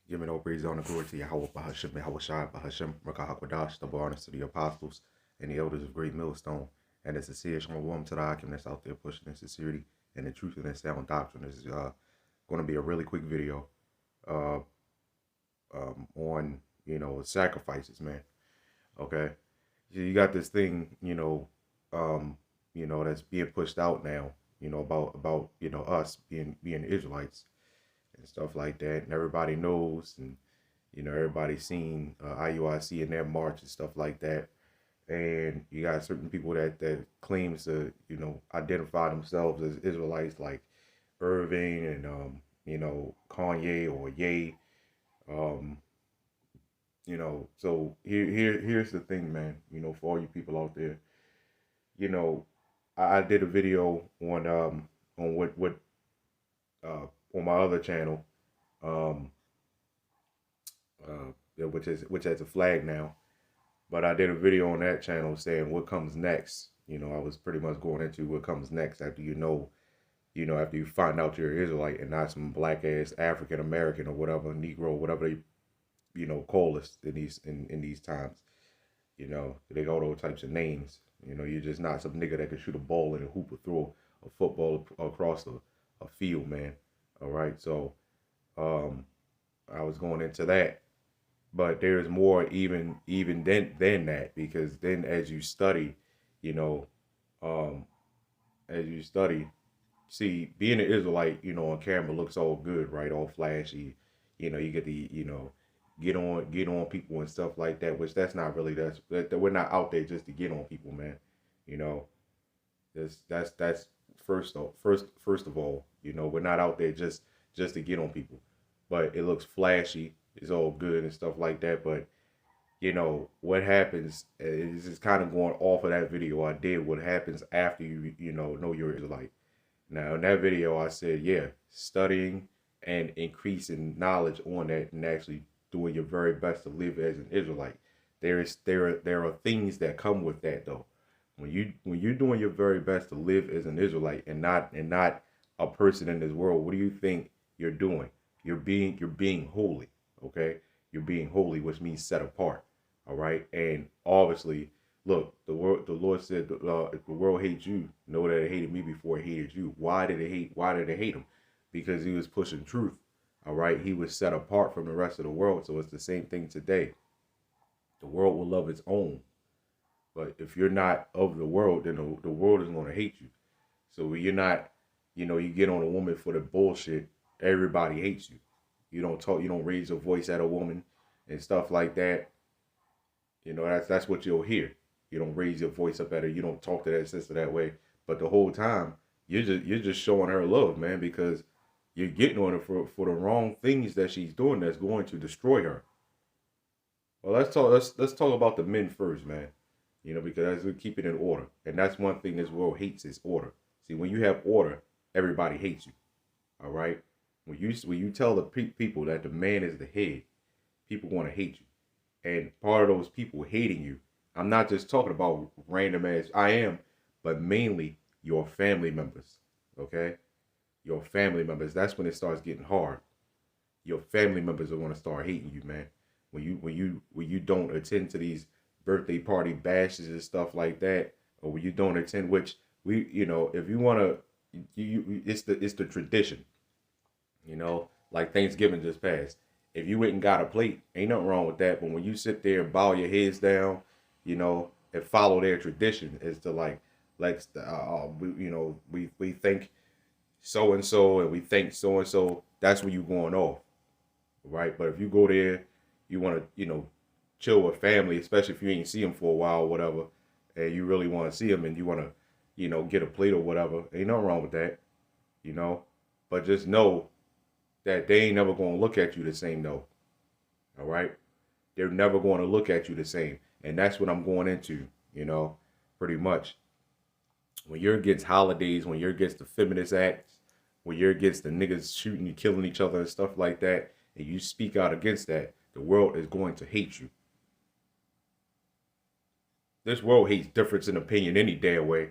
Giving all praise, honor, glory to Yahawah, BAHASHAM, YAHAWASHI, BAHASHAM, Rakahakadash, double honors to the apostles and the elders of Great Millstone, and the sincere shalom to the Hakim that's out there pushing in sincerity and the truth and that sound doctrine. This is going to be a really quick video uh, on, sacrifices, man. Okay. You got this thing, that's being pushed out now, about us being Israelites and stuff like that, and everybody knows, and everybody's seen IUIC in their march and stuff like that, and you got certain people that claims to identify themselves as Israelites, like Irving and Kanye or Ye, um, so here's the thing, man, for all you people out there, you know, I did a video on what on my other channel, um, yeah, which has a flag now. But I did a video on that channel saying what comes next. I was pretty much going into what comes next after after you find out you're Israelite and not some black ass African American or whatever, Negro, whatever they call us in these times. They got all those types of names. You're just not some nigga that can shoot a ball and a hoop or throw a football across a field, man. All right, so I was going into that, but there's more even than that, because then as you study, you know, um, as you study, see, being an Israelite, on camera looks all good, right? All flashy, you get the get on people and stuff like that, which that's not really that we're not out there just to get on people, man. You know, that's first of all, we're not out there just to get on people, but it looks flashy, it's all good and stuff like that. But what happens is it's kind of going off of that video I did. What happens after know you're Israelite? Now in that video I said, yeah, studying and increasing knowledge on that and actually doing your very best to live as an Israelite. There are things that come with that though. When you're doing your very best to live as an Israelite and not a person in this world, what do you think you're doing? You're being holy, okay? You're being holy, which means set apart, all right? And obviously, look, the Lord said, if the world hates you, know that it hated me before it hated you. Why did it hate him? Because he was pushing truth, all right? He was set apart from the rest of the world. So it's the same thing today. The world will love its own. But if you're not of the world, then the world is going to hate you. So when you're not, you get on a woman for the bullshit, everybody hates you. You don't talk, you don't raise your voice at a woman and stuff like that. That's what you'll hear. You don't raise your voice up at her. You don't talk to that sister that way. But the whole time, you're just showing her love, man, because you're getting on her for the wrong things that she's doing that's going to destroy her. Well, let's talk about the men first, man. Because we keep it in order. And that's one thing this world hates is order. See, when you have order, everybody hates you. All right? When you tell the people that the man is the head, people want to hate you. And part of those people hating you, I'm not just talking about random ass, I am, but mainly your family members. Okay? Your family members. That's when it starts getting hard. Your family members are going to start hating you, man. When you don't attend to these birthday party bashes and stuff like that, or when you don't attend, which if you want to, it's the tradition, like Thanksgiving just passed. If you went and got a plate, ain't nothing wrong with that. But when you sit there and bow your heads down, and follow their tradition, is to we thank so and so, and we thank so and so. That's when you going off, right? But if you go there, you want to chill with family, especially if you ain't see them for a while or whatever, and you really want to see them and you want to, get a plate or whatever, ain't nothing wrong with that, But just know that they ain't never going to look at you the same, though. All right? They're never going to look at you the same. And that's what I'm going into, pretty much. When you're against holidays, when you're against the feminist acts, when you're against the niggas shooting and killing each other and stuff like that, and you speak out against that, the world is going to hate you. This world hates difference in opinion any damn way.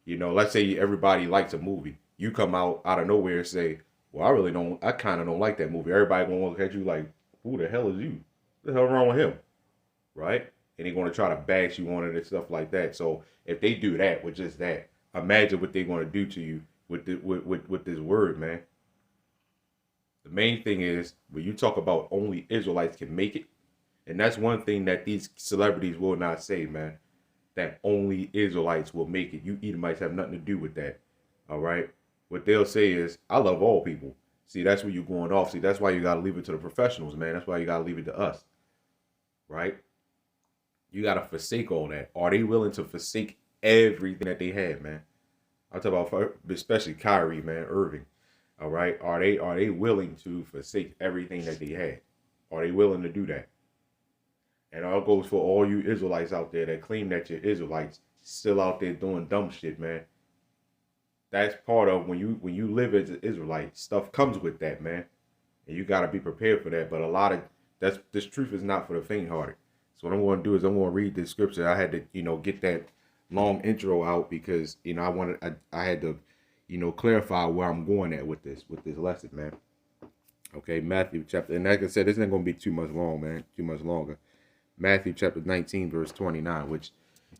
Let's say everybody likes a movie. You come out of nowhere and say, well, I kind of don't like that movie. Everybody gonna look at you like, who the hell is you? What the hell wrong with him? Right? And they're going to try to bash you on it and stuff like that. So if they do that with just that, imagine what they're going to do to you with this word, man. The main thing is when you talk about only Israelites can make it, and that's one thing that these celebrities will not say, man, that only Israelites will make it. You Edomites have nothing to do with that. All right? What they'll say is, I love all people. See, that's where you're going off. See, that's why you got to leave it to the professionals, man. That's why you got to leave it to us. Right? You got to forsake all that. Are they willing to forsake everything that they had, man? I'm talking about especially Kyrie, man, Irving. All right? Are they willing to forsake everything that they had? Are they willing to do that? And all goes for all you Israelites out there that claim that you're Israelites, still out there doing dumb shit, man. That's part of when you live as an Israelite, stuff comes with that, man. And you gotta be prepared for that. But a lot of this truth is not for the faint-hearted. So what I'm going to do is I'm going to read this scripture. I had to, get that long intro out because, I had to, clarify where I'm going at with this lesson, man. Okay, Matthew chapter, and like I said, this isn't going to be too much long, man, too much longer. Matthew chapter 19, verse 29, which,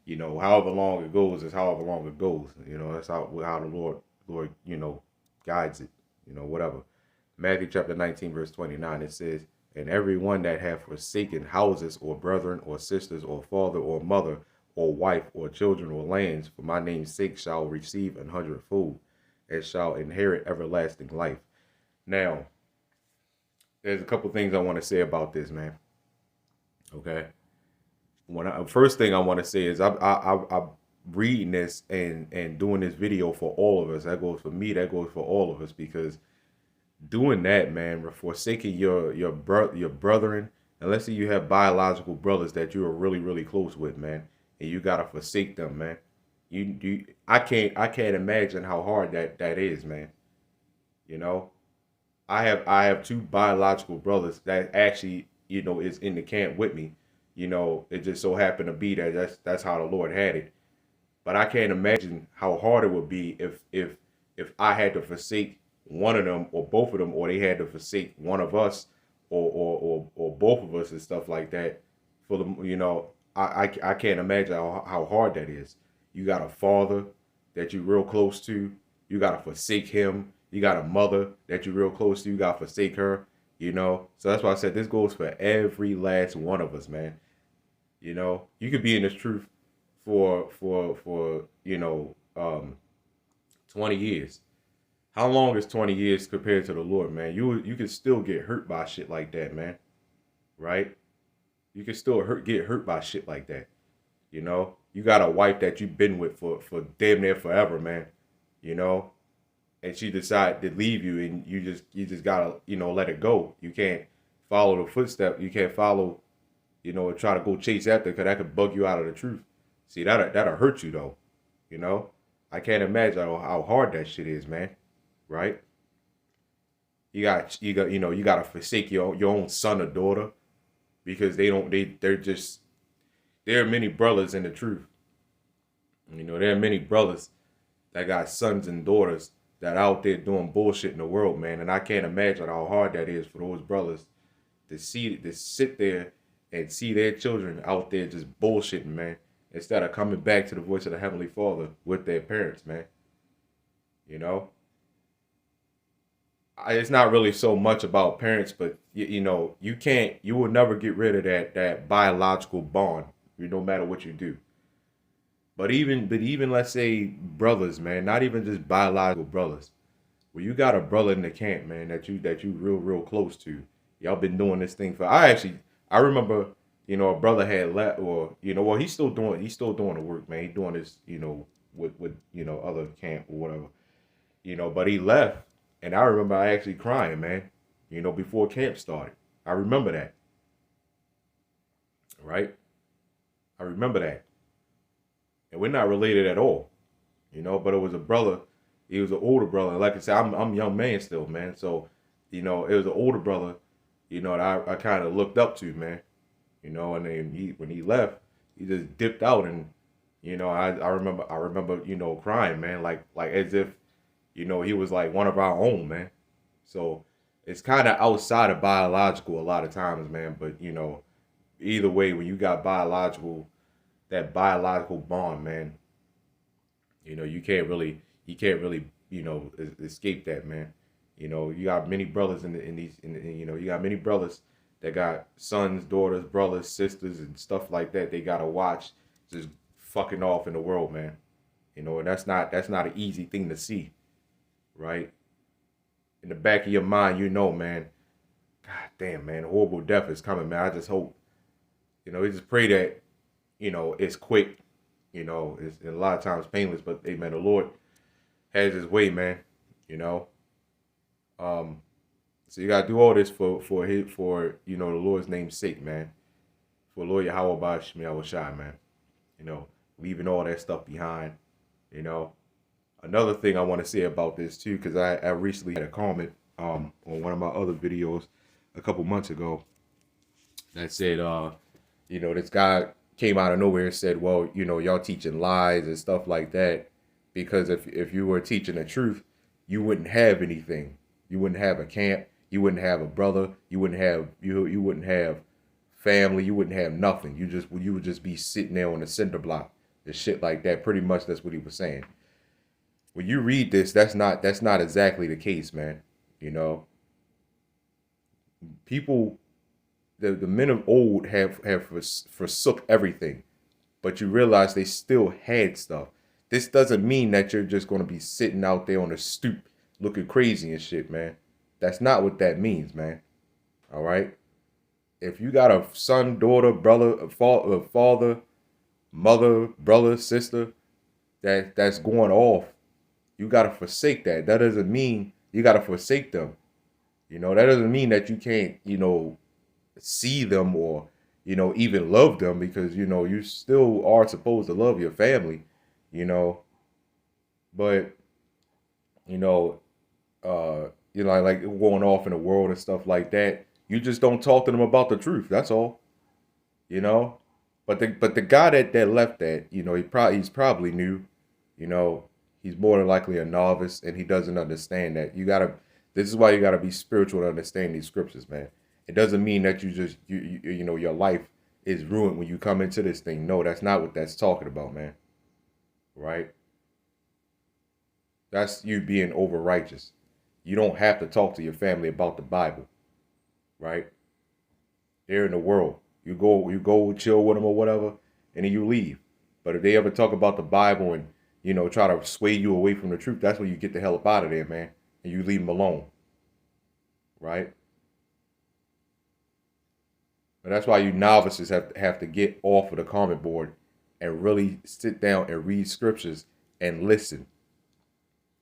however long it goes is however long it goes. That's how the Lord, guides it, whatever. Matthew chapter 19, verse 29, it says, and everyone that hath forsaken houses or brethren or sisters or father or mother or wife or children or lands for my name's sake shall receive 100-fold and shall inherit everlasting life. Now, there's a couple things I want to say about this, man. Okay. First thing I want to say is I'm reading this and doing this video for all of us. That goes for me. That goes for all of us because doing that, man, forsaking your brethren, and let's say you have biological brothers that you are really, really close with, man, and you gotta forsake them, man. I can't imagine how hard that is, man. I have two biological brothers that actually, is in the camp with me. It just so happened to be that that's how the Lord had it. But I can't imagine how hard it would be if I had to forsake one of them or both of them, or they had to forsake one of us or both of us and stuff like that. For the I can't imagine how hard that is. You got a father that you're real close to, you gotta forsake him. You got a mother that you're real close to, you gotta forsake her. So that's why I said this goes for every last one of us, man. You could be in this truth for 20 years. How long is 20 years compared to the Lord, man? You can still get hurt by shit like that, man. Right? You can still get hurt by shit like that. You got a wife that you've been with for damn near forever, man. And she decided to leave you, and you just gotta let it go. You can't follow the footstep. You can't follow, and try to go chase after, because that could bug you out of the truth. See, that'll hurt you though. I can't imagine how hard that shit is, man. Right? You got to forsake your own son or daughter because there are many brothers in the truth. There are many brothers that got sons and daughters that out there doing bullshit in the world, man. And I can't imagine how hard that is for those brothers to sit there and see their children out there just bullshitting, man, instead of coming back to the voice of the Heavenly Father with their parents, man. It's not really so much about parents, but you will never get rid of that biological bond, no matter what you do. But even let's say brothers, man, not even just biological brothers. Well, you got a brother in the camp, man, that you real close to. Y'all been doing this thing for. I remember, a brother had left, or he's still doing the work, man. He's doing this, with other camp or whatever, but he left. And I remember I actually crying, man, before camp started. I remember that. Right? I remember that. And we're not related at all, but it was a brother. He was an older brother. And like I said, I'm a young man still, man. So, it was an older brother, that I kind of looked up to, man. And then when he left, he just dipped out. And, I remember, crying, man, like as if, he was like one of our own, man. So it's kind of outside of biological a lot of times, man. But you know, either way, when you got that biological bond, man, you know, you can't really, you know, escape that, man. You know, you got many brothers you know, you got many brothers that got sons, daughters, brothers, sisters, and stuff like that. They gotta watch just fucking off in the world, man. You know, and that's not an easy thing to see, right? In the back of your mind, you know, man, God damn, man, a horrible death is coming, man. I just hope, you know, we just pray that, you know, it's quick, you know, it's a lot of times painless, but hey, man, the Lord has his way, man, you know. So you gotta do all this for you know, the Lord's name's sake, man. For Lord YAHAWASHI, man. You know, leaving all that stuff behind, you know. Another thing I want to say about this too, because I recently had a comment on one of my other videos a couple months ago that said, you know, this guy came out of nowhere and said, well, you know, y'all teaching lies and stuff like that, because if you were teaching the truth, you wouldn't have anything. You wouldn't have a camp. You wouldn't have a brother. You wouldn't have you wouldn't have family. You wouldn't have nothing. You would just be sitting there on the cinder block and shit like that. Pretty much that's what he was saying. When you read this, that's not exactly the case, man. You know, people, the men of old have forsook everything, but you realize they still had stuff. This doesn't mean that you're just going to be sitting out there on the stoop looking crazy and shit, man. That's not what that means, man. All right? If you got a son, daughter, brother, a father, mother, brother, sister that's going off, you got to forsake that. That doesn't mean you got to forsake them. You know, that doesn't mean that you can't, you know, see them or, you know, even love them, because, you know, you still are supposed to love your family, you know. But, you know, like going off in the world and stuff like that, you just don't talk to them about the truth. That's all, you know. But the guy that left that, you know, he's probably new, you know. He's more than likely a novice, and he doesn't understand that. This is why you gotta be spiritual to understand these scriptures, man. It doesn't mean that you know, your life is ruined when you come into this thing. No, that's not what that's talking about, man. Right? That's you being over righteous. You don't have to talk to your family about the Bible, right? They're in the world. You go chill with them or whatever, and then you leave. But if they ever talk about the Bible and, you know, try to sway you away from the truth, that's when you get the hell up out of there, man. And you leave them alone. Right? But that's why you novices have to get off of the comment board and really sit down and read scriptures and listen.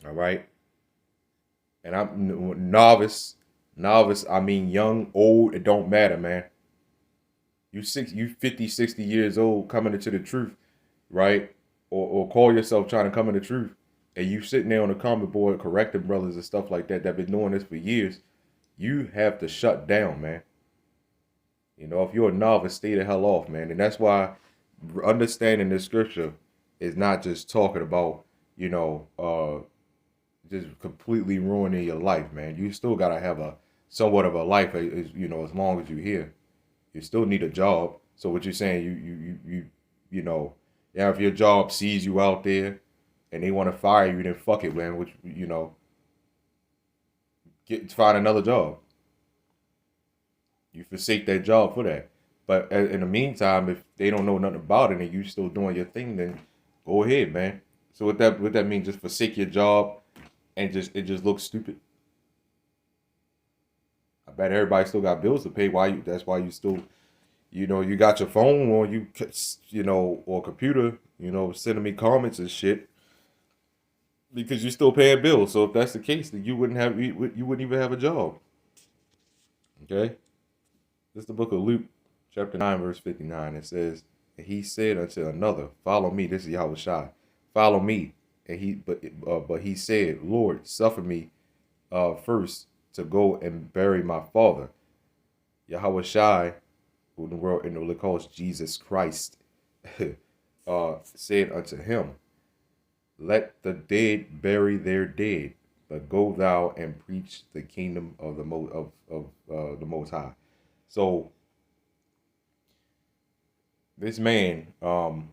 All right? And I'm novice, I mean young, old, it don't matter, man. You 50, 60 years old coming into the truth, right? Or call yourself trying to come in the truth, and you sitting there on the comment board correcting brothers and stuff like that been doing this for years, you have to shut down, man. You know, if you're a novice, stay the hell off, man. And that's why understanding the scripture is not just talking about, you know, just completely ruining your life, man. You still gotta have a somewhat of a life, you know, as long as you're here. You still need a job. So what you're saying, you know, yeah, if your job sees you out there and they want to fire you, then fuck it, man. Which, you know, find another job. You forsake that job for that. But in the meantime, if they don't know nothing about it and you still doing your thing, then go ahead, man. So what that mean? Just forsake your job and it just looks stupid. I bet everybody still got bills to pay. That's why you still, you know, you got your phone or you know, or computer, you know, sending me comments and shit, because you're still paying bills. So if that's the case, then you wouldn't even have a job. Okay, this is the book of Luke, chapter 9, verse 59. It says, "And he said unto another, Follow me." This is YAHAWASHI. Follow me. And but he said, Lord, suffer me first to go and bury my father. YAHAWASHI, who in the world calls Jesus Christ, said unto him, Let the dead bury their dead. but go thou and preach the kingdom of the Most High. So this man, asked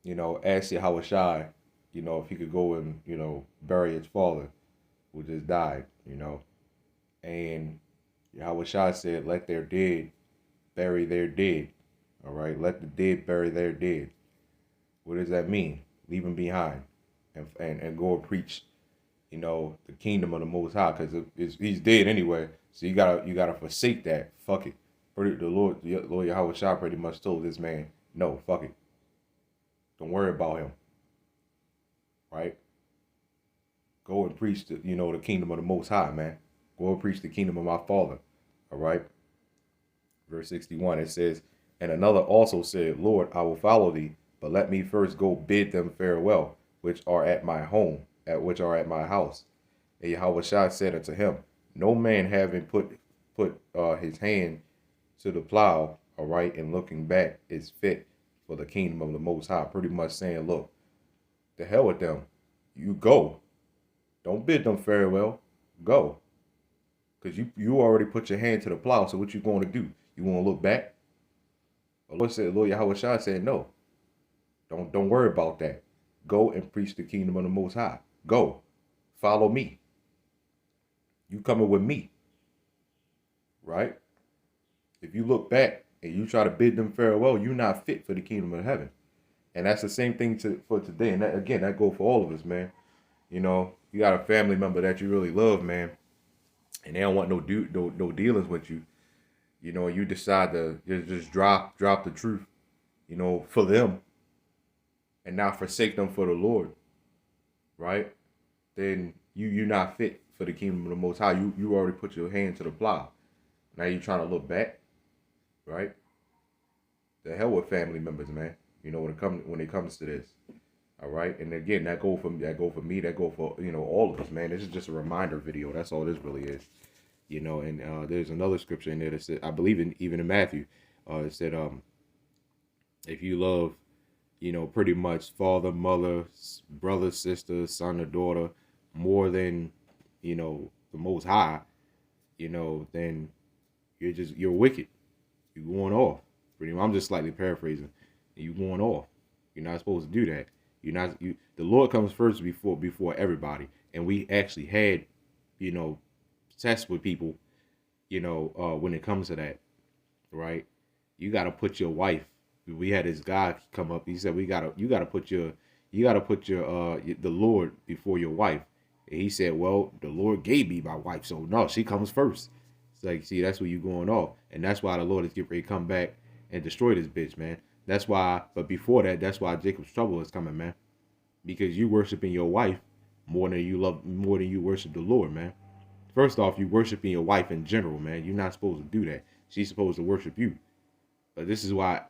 Yahawashi, if he could go and, bury his father who just died, and Yahawashi said, let their dead bury their dead. All right, let the dead bury their dead. What does that mean? Leave them behind and go and preach, the kingdom of the Most High, because he's dead anyway. So you gotta forsake that. Fuck it. The Lord Yahawashi pretty much told this man, no, fuck it. Don't worry about him. Right? Go and preach the kingdom of the Most High, man. Go and preach the kingdom of my Father. All right. Verse 61, it says, and another also said, Lord, I will follow thee, but let me first go bid them farewell, which are at my home, which are at my house. And Yahawashi said unto him, no man having put his hand to the plow, all right, and looking back is fit for the kingdom of the Most High. Pretty much saying, look, the hell with them. You go. Don't bid them farewell. Go. Because you already put your hand to the plow, so what you going to do? You want to look back? Lord Yahawashi said, no. Don't worry about that. Go and preach the kingdom of the Most High. Go. Follow me. You coming with me. Right? If you look back and you try to bid them farewell, you're not fit for the kingdom of heaven. And that's the same thing for today. And that goes for all of us, man. You got a family member that you really love, man, and they don't want no dealings with you. You decide to just drop the truth, for them, and not forsake them for the Lord, right? Then you're not fit for the kingdom of the Most High. You already put your hand to the plow. Now you're trying to look back, right? The hell with family members, man. When it comes to this, all right. And again, that go for me. That go for all of us, man. This is just a reminder video. That's all this really is. And there's another scripture in there that said, I believe even in Matthew, it said, if you love, pretty much father, mother, brother, sister, son or daughter, more than, the Most High, then you're wicked. You're going off. I'm just slightly paraphrasing. You're going off. You're not supposed to do that. The Lord comes first before everybody. And we actually had, tests with people, when it comes to that, right? You got to put your wife. We had this guy come up. He said, you got to put the Lord before your wife. And he said, well, the Lord gave me my wife, so no, she comes first. It's like, see, that's where you going off. And that's why the Lord is getting ready to come back and destroy this bitch, man. That's why, but before that, that's why Jacob's trouble is coming, man. Because you worshiping your wife more than you worship the Lord, man. First off, you worshiping your wife in general, man. You're not supposed to do that. She's supposed to worship you. But this is why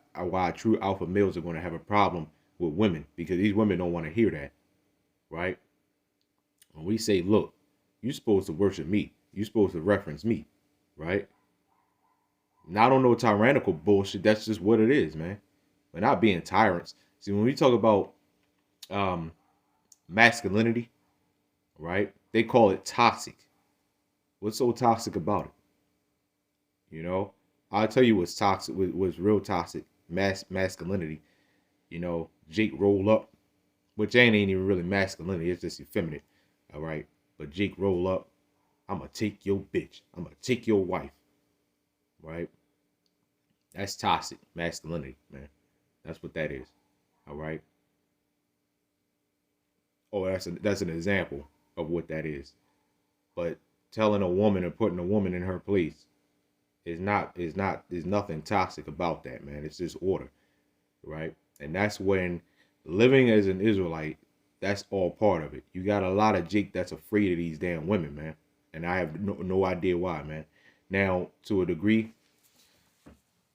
true alpha males are going to have a problem with women, because these women don't want to hear that, right? When we say, look, you're supposed to worship me. You're supposed to reference me, right? Not on no tyrannical bullshit. That's just what it is, man. We're not being tyrants. See, when we talk about masculinity, right? They call it toxic. What's so toxic about it? I'll tell you what's toxic, what's real toxic, masculinity. Jake roll up, which ain't even really masculinity, it's just effeminate, all right? But Jake roll up, I'm going to take your bitch. I'm going to take your wife, right? That's toxic masculinity, man. That's what that is, all right? Oh, that's an example of what that is. But telling a woman and putting a woman in her place is nothing toxic about that, man. It's just order, right? And that's when living as an Israelite, that's all part of it. You got a lot of Jake that's afraid of these damn women, man. And I have no idea why, man. Now, to a degree,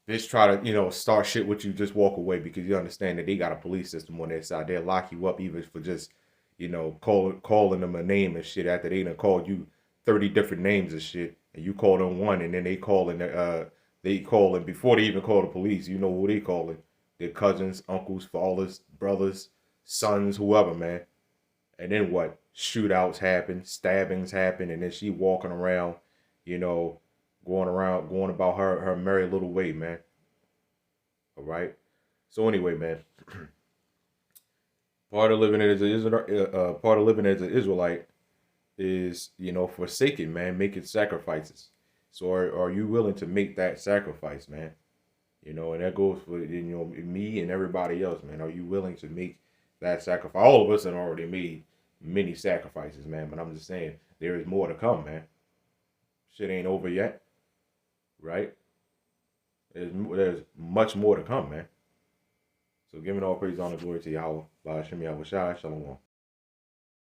just try to, start shit with you, just walk away, because you understand that they got a police system on their side. They'll lock you up even for just, calling them a name and shit after they done called you 30 different names and shit. And you call them one, and then they calling before they even call the police. You know who they calling? Their cousins, uncles, fathers, brothers, sons, whoever, man. And then what? Shootouts happen, stabbings happen, and then she walking around, you know, going about her merry little way, man. All right. So anyway, man, part of living as an part of living as an Israelite is, forsaking, man, making sacrifices. So are you willing to make that sacrifice, man? And that goes for, me and everybody else, man. Are you willing to make that sacrifice? All of us have already made many sacrifices, man. But I'm just saying, there is more to come, man. Shit ain't over yet, right? There's much more to come, man. So giving all praise, honor, glory to Yahweh. BAHASHAM, YAHAWASHI, Shalom.